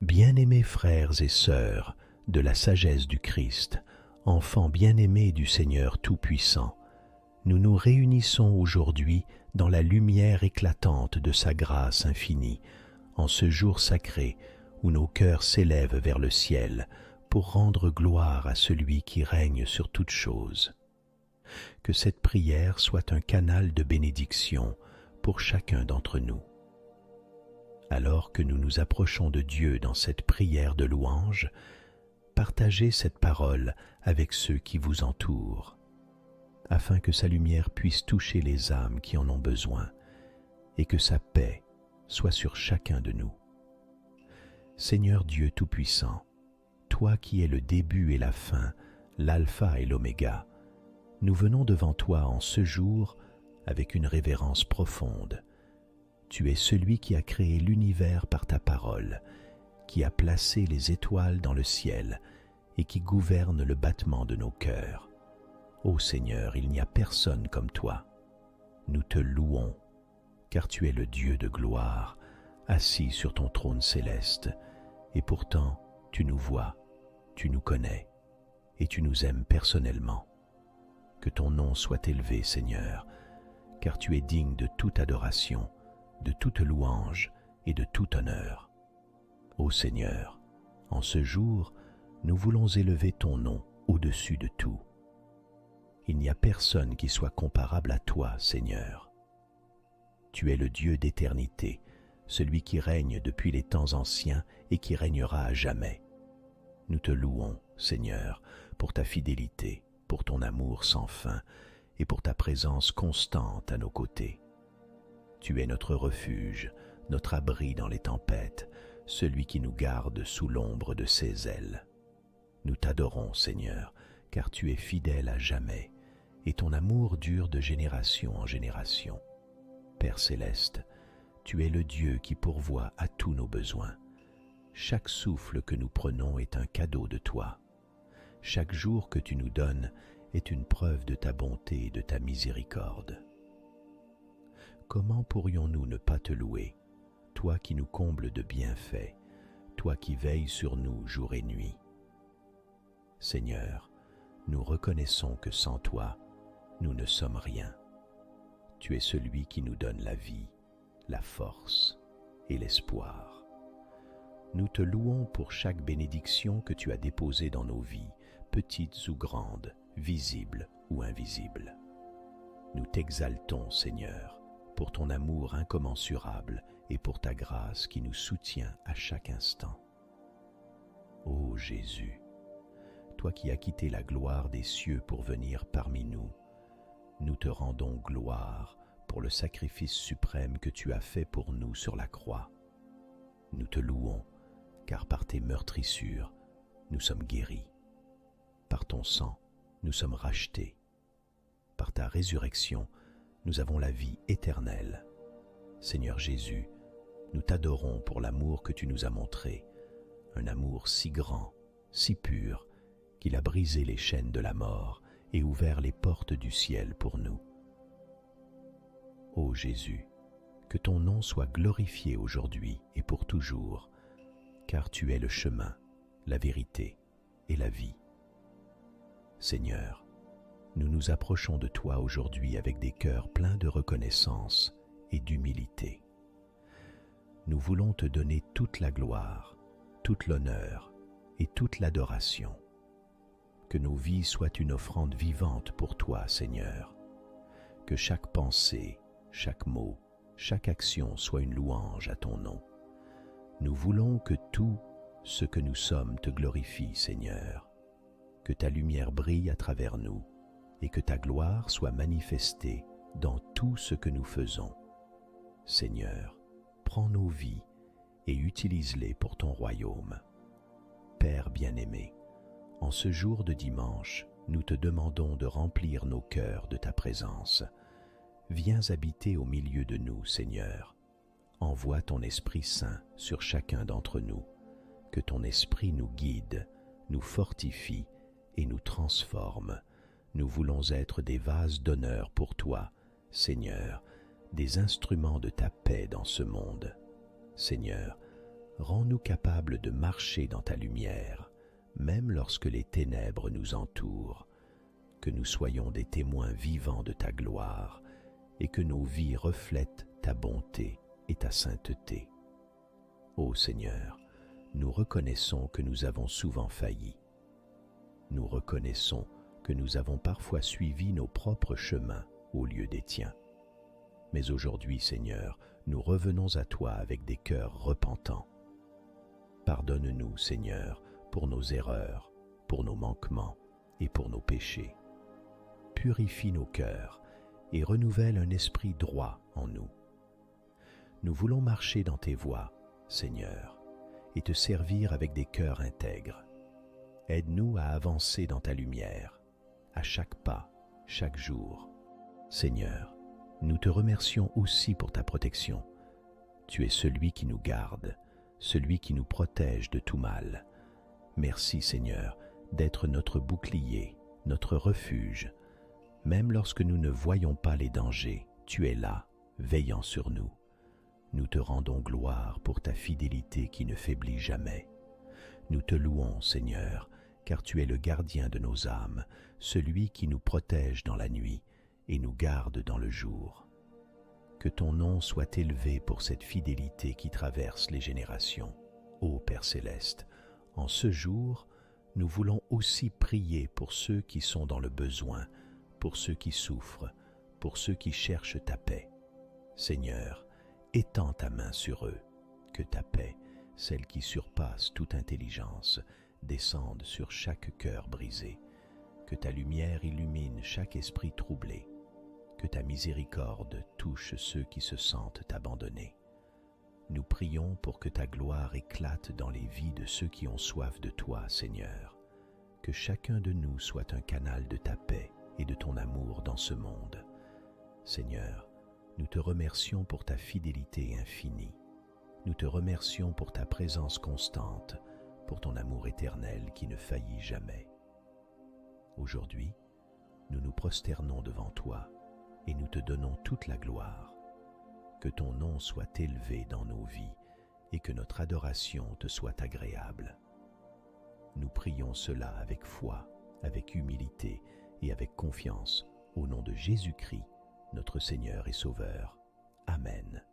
Bien-aimés frères et sœurs de la sagesse du Christ, enfants bien-aimés du Seigneur Tout-Puissant, nous nous réunissons aujourd'hui dans la lumière éclatante de sa grâce infinie, en ce jour sacré où nos cœurs s'élèvent vers le ciel pour rendre gloire à celui qui règne sur toutes choses. Que cette prière soit un canal de bénédiction pour chacun d'entre nous. Alors que nous nous approchons de Dieu dans cette prière de louange, partagez cette parole avec ceux qui vous entourent, afin que sa lumière puisse toucher les âmes qui en ont besoin et que sa paix soit sur chacun de nous. Seigneur Dieu Tout-Puissant, toi qui es le début et la fin, l'alpha et l'oméga, nous venons devant toi en ce jour avec une révérence profonde. Tu es celui qui a créé l'univers par ta parole, qui a placé les étoiles dans le ciel et qui gouverne le battement de nos cœurs. Ô Seigneur, il n'y a personne comme toi. Nous te louons, car tu es le Dieu de gloire, assis sur ton trône céleste, et pourtant tu nous vois, tu nous connais, et tu nous aimes personnellement. Que ton nom soit élevé, Seigneur, car tu es digne de toute adoration, de toute louange et de tout honneur. Ô Seigneur, en ce jour, nous voulons élever ton nom au-dessus de tout. Il n'y a personne qui soit comparable à toi, Seigneur. Tu es le Dieu d'éternité, celui qui règne depuis les temps anciens et qui régnera à jamais. Nous te louons, Seigneur, pour ta fidélité, pour ton amour sans fin et pour ta présence constante à nos côtés. Tu es notre refuge, notre abri dans les tempêtes, celui qui nous garde sous l'ombre de ses ailes. Nous t'adorons, Seigneur, car tu es fidèle à jamais, et ton amour dure de génération en génération. Père céleste, tu es le Dieu qui pourvoit à tous nos besoins. Chaque souffle que nous prenons est un cadeau de toi. Chaque jour que tu nous donnes est une preuve de ta bonté et de ta miséricorde. Comment pourrions-nous ne pas te louer, toi qui nous combles de bienfaits, toi qui veilles sur nous jour et nuit? Seigneur, nous reconnaissons que sans toi, nous ne sommes rien. Tu es celui qui nous donne la vie, la force et l'espoir. Nous te louons pour chaque bénédiction que tu as déposée dans nos vies, petites ou grandes, visibles ou invisibles. Nous t'exaltons, Seigneur, pour ton amour incommensurable et pour ta grâce qui nous soutient à chaque instant. Ô Jésus, toi qui as quitté la gloire des cieux pour venir parmi nous, nous te rendons gloire pour le sacrifice suprême que tu as fait pour nous sur la croix. Nous te louons, car par tes meurtrissures, nous sommes guéris. Par ton sang, nous sommes rachetés. Par ta résurrection, nous avons la vie éternelle. Seigneur Jésus, nous t'adorons pour l'amour que tu nous as montré, un amour si grand, si pur, qu'il a brisé les chaînes de la mort et ouvert les portes du ciel pour nous. Ô Jésus, que ton nom soit glorifié aujourd'hui et pour toujours, car tu es le chemin, la vérité et la vie. Seigneur, nous nous approchons de toi aujourd'hui avec des cœurs pleins de reconnaissance et d'humilité. Nous voulons te donner toute la gloire, toute l'honneur et toute l'adoration. Que nos vies soient une offrande vivante pour toi, Seigneur. Que chaque pensée, chaque mot, chaque action soit une louange à ton nom. Nous voulons que tout ce que nous sommes te glorifie, Seigneur. Que ta lumière brille à travers nous et que ta gloire soit manifestée dans tout ce que nous faisons. Seigneur, prends nos vies et utilise-les pour ton royaume. Père bien-aimé, en ce jour de dimanche, nous te demandons de remplir nos cœurs de ta présence. Viens habiter au milieu de nous, Seigneur. Envoie ton Esprit Saint sur chacun d'entre nous. Que ton Esprit nous guide, nous fortifie et nous transforme. Nous voulons être des vases d'honneur pour toi, Seigneur, des instruments de ta paix dans ce monde. Seigneur, rends-nous capables de marcher dans ta lumière, même lorsque les ténèbres nous entourent, que nous soyons des témoins vivants de ta gloire et que nos vies reflètent ta bonté et ta sainteté. Ô Seigneur, nous reconnaissons que nous avons souvent failli. Nous reconnaissons que nous avons parfois suivi nos propres chemins au lieu des tiens. Mais aujourd'hui, Seigneur, nous revenons à toi avec des cœurs repentants. Pardonne-nous, Seigneur, pour nos erreurs, pour nos manquements et pour nos péchés. Purifie nos cœurs et renouvelle un esprit droit en nous. Nous voulons marcher dans tes voies, Seigneur, et te servir avec des cœurs intègres. Aide-nous à avancer dans ta lumière, à chaque pas, chaque jour. Seigneur, nous te remercions aussi pour ta protection. Tu es celui qui nous garde, celui qui nous protège de tout mal. Merci, Seigneur, d'être notre bouclier, notre refuge. Même lorsque nous ne voyons pas les dangers, tu es là, veillant sur nous. Nous te rendons gloire pour ta fidélité qui ne faiblit jamais. Nous te louons, Seigneur, car tu es le gardien de nos âmes, celui qui nous protège dans la nuit et nous garde dans le jour. Que ton nom soit élevé pour cette fidélité qui traverse les générations. Ô Père céleste, en ce jour, nous voulons aussi prier pour ceux qui sont dans le besoin, pour ceux qui souffrent, pour ceux qui cherchent ta paix. Seigneur, étends ta main sur eux, que ta paix, celle qui surpasse toute intelligence, descende sur chaque cœur brisé, que ta lumière illumine chaque esprit troublé, que ta miséricorde touche ceux qui se sentent abandonnés. Nous prions pour que ta gloire éclate dans les vies de ceux qui ont soif de toi, Seigneur, que chacun de nous soit un canal de ta paix et de ton amour dans ce monde. Seigneur, nous te remercions pour ta fidélité infinie. Nous te remercions pour ta présence constante, pour ton amour éternel qui ne faillit jamais. Aujourd'hui, nous nous prosternons devant toi et nous te donnons toute la gloire. Que ton nom soit élevé dans nos vies et que notre adoration te soit agréable. Nous prions cela avec foi, avec humilité et avec confiance, au nom de Jésus-Christ, notre Seigneur et Sauveur. Amen.